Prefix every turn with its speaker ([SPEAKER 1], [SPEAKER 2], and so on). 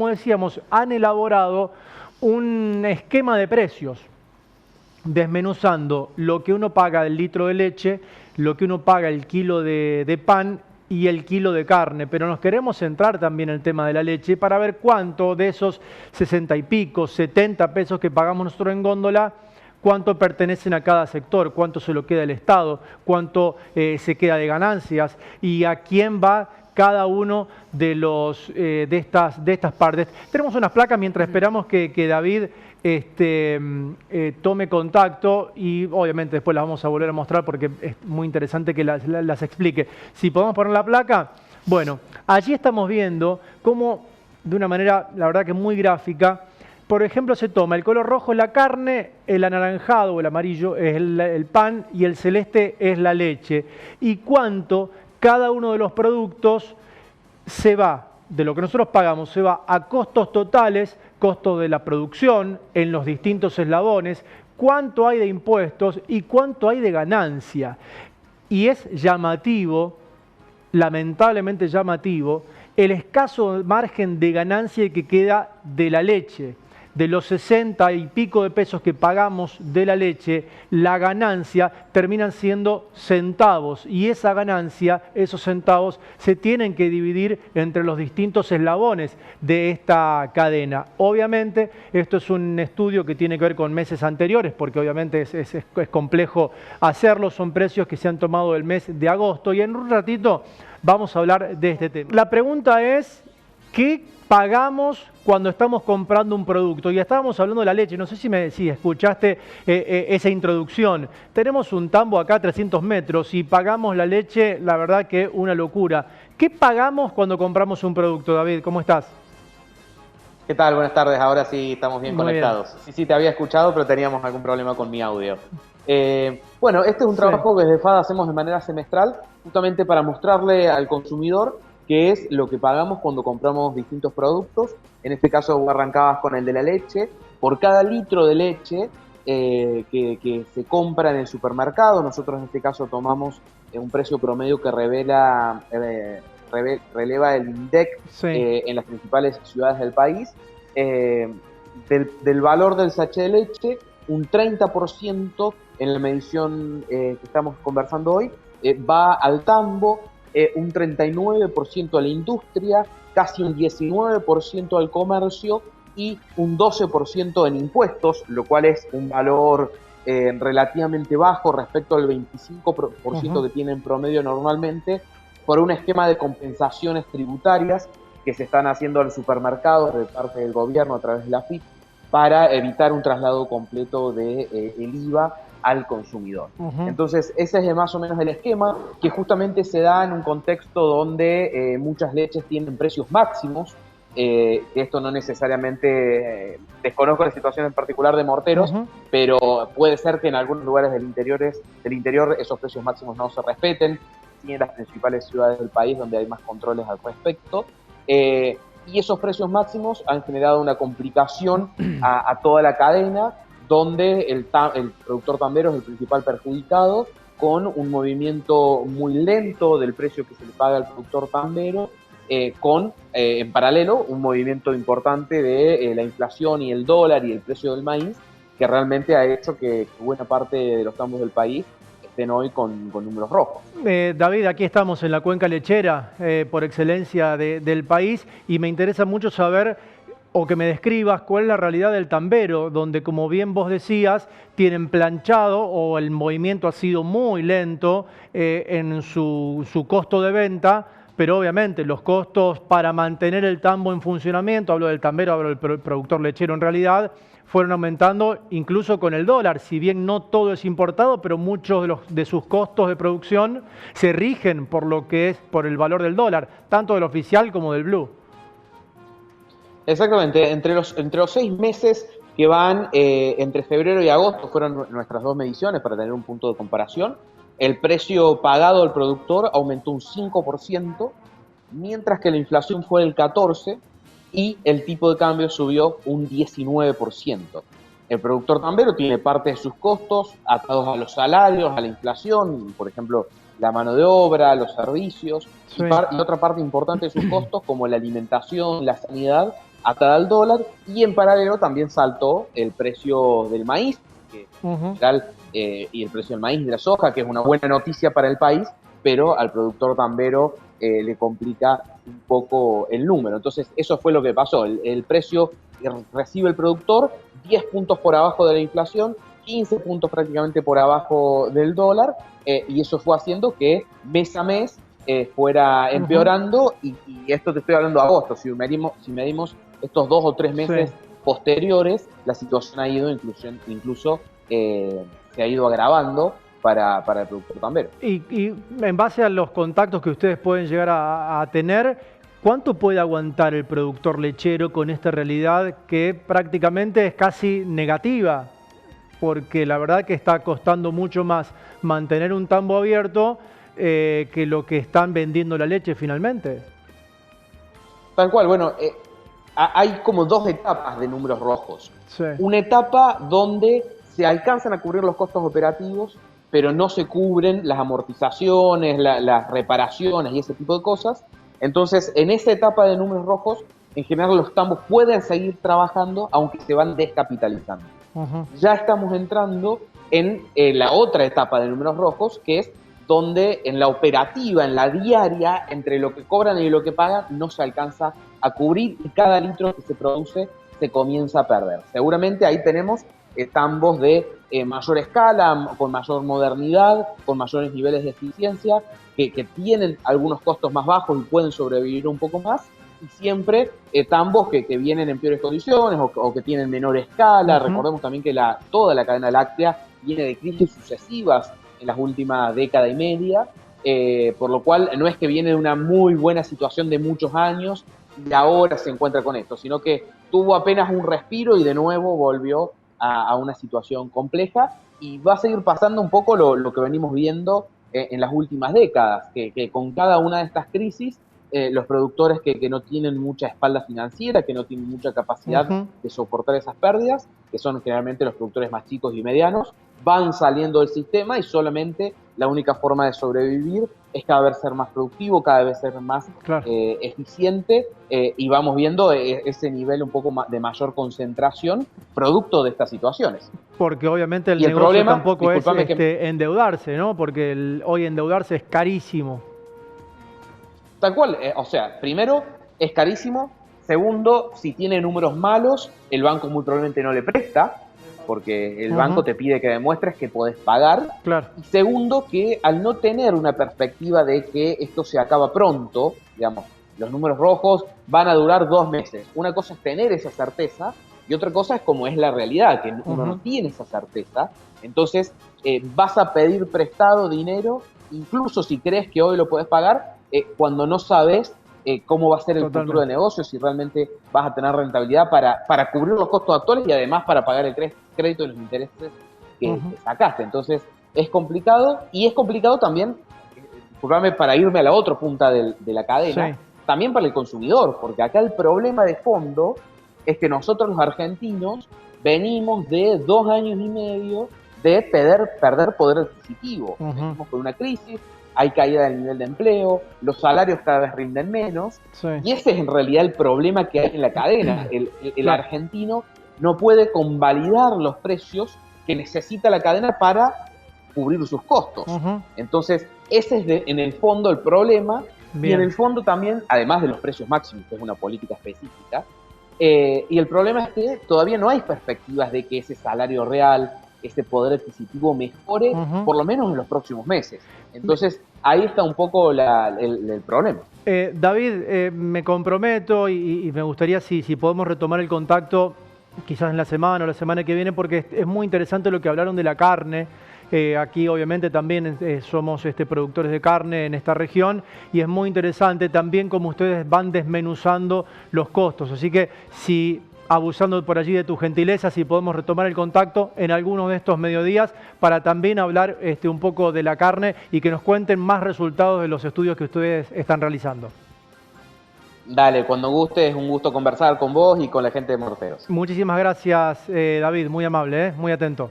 [SPEAKER 1] como decíamos, han elaborado un esquema de precios, desmenuzando lo que uno paga del litro de leche, lo que uno paga el kilo de pan y el kilo de carne, pero nos queremos centrar también en el tema de la leche para ver cuánto de esos 60 y pico, 70 pesos que pagamos nosotros en góndola, cuánto pertenecen a cada sector, cuánto se lo queda el Estado, cuánto se queda de ganancias y a quién va cada uno de estas partes. Tenemos unas placas mientras esperamos que David tome contacto y obviamente después las vamos a volver a mostrar porque es muy interesante que las explique. Si podemos poner la placa, bueno, allí estamos viendo cómo de una manera, la verdad que muy gráfica, por ejemplo, se toma el color rojo es la carne, el anaranjado o el amarillo es el pan y el celeste es la leche. Y cuánto cada uno de los productos se va, de lo que nosotros pagamos, se va a costos totales, costos de la producción en los distintos eslabones, cuánto hay de impuestos y cuánto hay de ganancia. Y es llamativo, lamentablemente llamativo, el escaso margen de ganancia que queda de la leche. De los 60 y pico de pesos que pagamos de la leche, la ganancia terminan siendo centavos y esa ganancia, esos centavos, se tienen que dividir entre los distintos eslabones de esta cadena. Obviamente, esto es un estudio que tiene que ver con meses anteriores, porque obviamente es complejo hacerlo, son precios que se han tomado el mes de agosto y en un ratito vamos a hablar de este tema. La pregunta es, ¿qué pagamos cuando estamos comprando un producto? Y estábamos hablando de la leche, no sé si escuchaste esa introducción. Tenemos un tambo acá a 300 metros y pagamos la leche, la verdad que una locura. ¿Qué pagamos cuando compramos un producto, David? ¿Cómo estás?
[SPEAKER 2] ¿Qué tal? Buenas tardes, ahora sí estamos bien conectados. Bien. Sí, te había escuchado, pero teníamos algún problema con mi audio. Bueno, este es un trabajo que desde FADA hacemos de manera semestral, justamente para mostrarle al consumidor qué es lo que pagamos cuando compramos distintos productos. En este caso arrancabas con el de la leche. Por cada litro de leche que se compra en el supermercado, nosotros en este caso tomamos un precio promedio que releva el INDEC en las principales ciudades del país. Del valor del sachet de leche, un 30% en la medición que estamos conversando hoy va al tambo, un 39% a la industria, casi un 19% al comercio y un 12% en impuestos, lo cual es un valor relativamente bajo respecto al 25% que tiene en promedio normalmente, por un esquema de compensaciones tributarias que se están haciendo al supermercado de parte del gobierno a través de la AFIP para evitar un traslado completo del IVA al consumidor. Entonces, ese es más o menos el esquema que justamente se da en un contexto donde muchas leches tienen precios máximos. Esto no necesariamente, desconozco la situación en particular de morteros, pero puede ser que en algunos lugares del interior esos precios máximos no se respeten, y en las principales ciudades del país donde hay más controles al respecto. Y esos precios máximos han generado una complicación a toda la cadena, donde el productor tambero es el principal perjudicado, con un movimiento muy lento del precio que se le paga al productor tambero, con, en paralelo, un movimiento importante de la inflación y el dólar y el precio del maíz, que realmente ha hecho que buena parte de los tambos del país estén hoy con números rojos.
[SPEAKER 1] David, aquí estamos en la cuenca lechera por excelencia del país y me interesa mucho saber o que me describas cuál es la realidad del tambero, donde como bien vos decías, tienen planchado o el movimiento ha sido muy lento en su costo de venta, pero obviamente los costos para mantener el tambo en funcionamiento, hablo del tambero, hablo del productor lechero en realidad, fueron aumentando incluso con el dólar, si bien no todo es importado, pero muchos de sus costos de producción se rigen por lo que es por el valor del dólar, tanto del oficial como del blue.
[SPEAKER 2] Exactamente, entre los 6 meses que van entre febrero y agosto, fueron nuestras 2 mediciones para tener un punto de comparación, el precio pagado al productor aumentó un 5%, mientras que la inflación fue del 14%, y el tipo de cambio subió un 19%. El productor tambero tiene parte de sus costos atados a los salarios, a la inflación, por ejemplo, la mano de obra, los servicios, y otra parte importante de sus costos, como la alimentación, la sanidad, atada al dólar, y en paralelo también saltó el precio del maíz, que en general, y el precio del maíz y de la soja, que es una buena noticia para el país, pero al productor tambero le complica un poco el número. Entonces, eso fue lo que pasó. El precio que recibe el productor, 10 puntos por abajo de la inflación, 15 puntos prácticamente por abajo del dólar, y eso fue haciendo que mes a mes fuera empeorando, y esto te estoy hablando de agosto. Si medimos estos 2 o 3 meses posteriores, la situación ha ido incluso se ha ido agravando para el productor tambero.
[SPEAKER 1] Y en base a los contactos que ustedes pueden llegar a tener, ¿cuánto puede aguantar el productor lechero con esta realidad que prácticamente es casi negativa? Porque la verdad que está costando mucho más mantener un tambo abierto que lo que están vendiendo la leche finalmente.
[SPEAKER 2] Tal cual, bueno, hay como 2 etapas de números rojos.
[SPEAKER 1] Sí.
[SPEAKER 2] Una etapa donde se alcanzan a cubrir los costos operativos, pero no se cubren las amortizaciones, las reparaciones y ese tipo de cosas. Entonces, en esa etapa de números rojos, en general los tambos pueden seguir trabajando, aunque se van descapitalizando. Ya estamos entrando en la otra etapa de números rojos, que es donde en la operativa, en la diaria, entre lo que cobran y lo que pagan, no se alcanza a cubrir, y cada litro que se produce se comienza a perder. Seguramente ahí tenemos tambos de mayor escala, con mayor modernidad, con mayores niveles de eficiencia, que tienen algunos costos más bajos y pueden sobrevivir un poco más, y siempre tambos que vienen en peores condiciones o que tienen menor escala. Recordemos también que toda la cadena láctea viene de crisis sucesivas en las últimas década y media, por lo cual no es que viene de una muy buena situación de muchos años y ahora se encuentra con esto, sino que tuvo apenas un respiro y de nuevo volvió a una situación compleja, y va a seguir pasando un poco lo que venimos viendo en las últimas décadas, que con cada una de estas crisis, los productores que no tienen mucha espalda financiera, que no tienen mucha capacidad de soportar esas pérdidas, que son generalmente los productores más chicos y medianos, van saliendo del sistema, y solamente la única forma de sobrevivir es cada vez ser más productivo, cada vez ser más eficiente, y vamos viendo ese nivel un poco de mayor concentración producto de estas situaciones.
[SPEAKER 1] Porque obviamente el negocio problema, tampoco es endeudarse, ¿no? Porque hoy endeudarse es carísimo.
[SPEAKER 2] Tal cual, o sea, primero es carísimo, segundo, si tiene números malos, el banco muy probablemente no le presta, porque el banco te pide que demuestres que podés pagar. Y segundo, que al no tener una perspectiva de que esto se acaba pronto, digamos, los números rojos van a durar 2 meses. Una cosa es tener esa certeza y otra cosa es como es la realidad, que uno no tiene esa certeza. Entonces vas a pedir prestado dinero, incluso si crees que hoy lo podés pagar, cuando no sabes cómo va a ser el futuro de negocio, si realmente vas a tener rentabilidad para cubrir los costos actuales y además para pagar el crédito y los intereses que sacaste. Entonces es complicado, y es complicado también, disculpame, para irme a la otra punta de la cadena, también para el consumidor, porque acá el problema de fondo es que nosotros los argentinos venimos de 2 años y medio de perder poder adquisitivo. Venimos por una crisis, hay caída del nivel de empleo, los salarios cada vez rinden menos, y ese es en realidad el problema que hay en la cadena. El argentino no puede convalidar los precios que necesita la cadena para cubrir sus costos. Entonces, ese es en el fondo el problema. Y en el fondo también, además de los precios máximos, que es una política específica, y el problema es que todavía no hay perspectivas de que ese salario real, ese poder adquisitivo mejore, por lo menos en los próximos meses. Entonces, ahí está un poco el problema.
[SPEAKER 1] David, me comprometo y me gustaría si podemos retomar el contacto quizás en la semana o la semana que viene, porque es muy interesante lo que hablaron de la carne. Aquí obviamente también somos productores de carne en esta región, y es muy interesante también cómo ustedes van desmenuzando los costos. Así que si, abusando por allí de tu gentileza, si podemos retomar el contacto en alguno de estos mediodías para también hablar un poco de la carne y que nos cuenten más resultados de los estudios que ustedes están realizando.
[SPEAKER 2] Dale, cuando guste, es un gusto conversar con vos y con la gente de Morteros.
[SPEAKER 1] Muchísimas gracias, David, muy amable, muy atento.